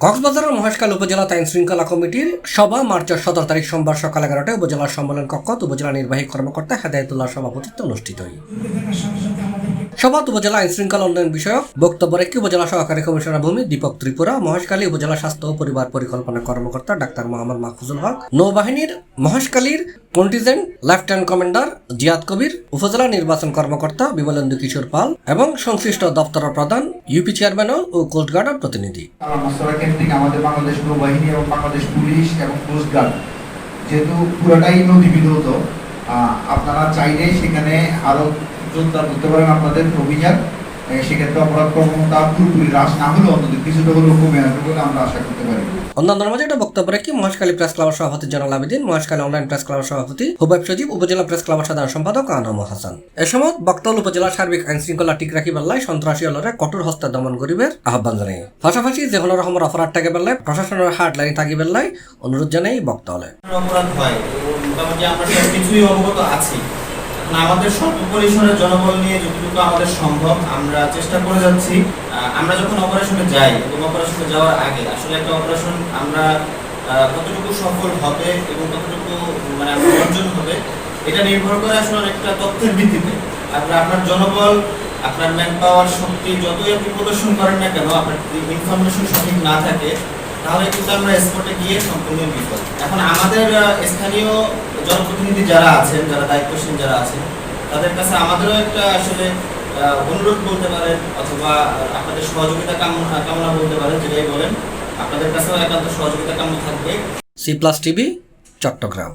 কক্সবাজারের মহেশখালী উপজেলা আইন শৃঙ্খলা কমিটির সভা মার্চের 17 তারিখ সোমবার সকাল 11টায় উপজেলা সম্মেলন কক্ষত উপজেলা নির্বাহী কর্মকর্তা হেদায়েতুল্লাহ সভাপতিত্বে অনুষ্ঠিত হয়। সভাত উপজেলা আইন শৃঙ্খলা উন্নয়ন বিষয়ক বক্তব্য রেখে উপজেলা সহকারী কমিশনার ভূমি দীপক ত্রিপুরা, মহেশখালী উপজেলা স্বাস্থ্য ও পরিবার পরিকল্পনা কর্মকর্তা ডাক্তার মোহাম্মদ মাহফুজুল হক, নৌবাহিনীর মহেশখালীর কন্টিজেন্ট লেফটেন্যান্ট কমান্ডার জিয়াদ কবির, উপজেলা নির্বাচন কর্মকর্তা বিমলেন্দু কিশোর পাল এবং সংশ্লিষ্ট দপ্তরের প্রধান, ইউপি চেয়ারম্যান ও কোস্টগার্ডের প্রতিনিধি। আমাদের বাংলাদেশ নৌবাহিনী এবং বাংলাদেশ পুলিশ এবং কোস্টগার্ড যেহেতু পুরোটাই নদীবিরোধ, আপনারা চাইলে সেখানে আরো জোরদার করতে পারেন আপনাদের অভিযান। সেক্ষেত্রে অপরাধ প্রবণতা পুরোপুরি হ্রাস না হলেও অন্তত কিছুটা হলেও কমে আসবে বলে আমরা আশা করতে পারি। অন্যান্যের মাঝে একটা বক্তব্য রেখে মহেশখালী প্রেস ক্লাবের সভাপতি জয়নাল আবেদিন, মহেশখালী অনলাইন প্রেস ক্লাবের সভাপতি হুবাইব সজীব, উপজেলা প্রেস ক্লাবের সাধারণ সম্পাদক আনাম হাসান। এ সময় বক্তব্য উপজেলার সার্বিক আইন শৃঙ্খলা ঠিক রাখি বেলায় সন্ত্রাসী হলরে কঠোর হস্তে দমন করিবের আহ্বান জানায়। পাশাপাশি যে কোনো রকমের অপরাধ থাকে বেলায় প্রশাসনের হার্ড লাইন থাকি বেলায় অনুরোধ জানাই বক্তব্যে। অপরাধ হয় মোটামুটি আমরা সবকিছুই অবগত আছি। আমাদের স্বল্প পরিসরের জনবল নিয়ে যতটুকু আমাদের সম্ভব আমরা চেষ্টা করে যাচ্ছি। আমরা যখন অপারেশনে যাই এবং অপারেশনে যাওয়ার আগে আসলে একটা অপারেশন আমরা কতটুকু সফল হবে এবং কতটুকু মানে অর্জন হবে এটা নির্ভর করে আসলে অনেকটা তথ্যের ভিত্তিতে। আপনার জনবল, আপনার ম্যান পাওয়ার শক্তি যতই আপনি প্রদর্শন করেন না কেন, আপনার ইনফরমেশন সঠিক না থাকে তাহলে কিন্তু আমরা স্পটে গিয়ে সম্পূর্ণ বিপদ। এখন আমাদের স্থানীয় জনপ্রতিনিধি যারা আছেন, যারা দায়িত্বশীল যারা আছেন, তাদের কাছে আমাদেরও একটা আসলে অনুরোধ বলতে পারেন অথবা আপনাদের সহযোগিতা কামনা বলতে পারেন, যেটাই বলেন আপনাদের কাছেও একান্ত সহযোগিতা কামনা থাকবে। C+ TV, Chittagong.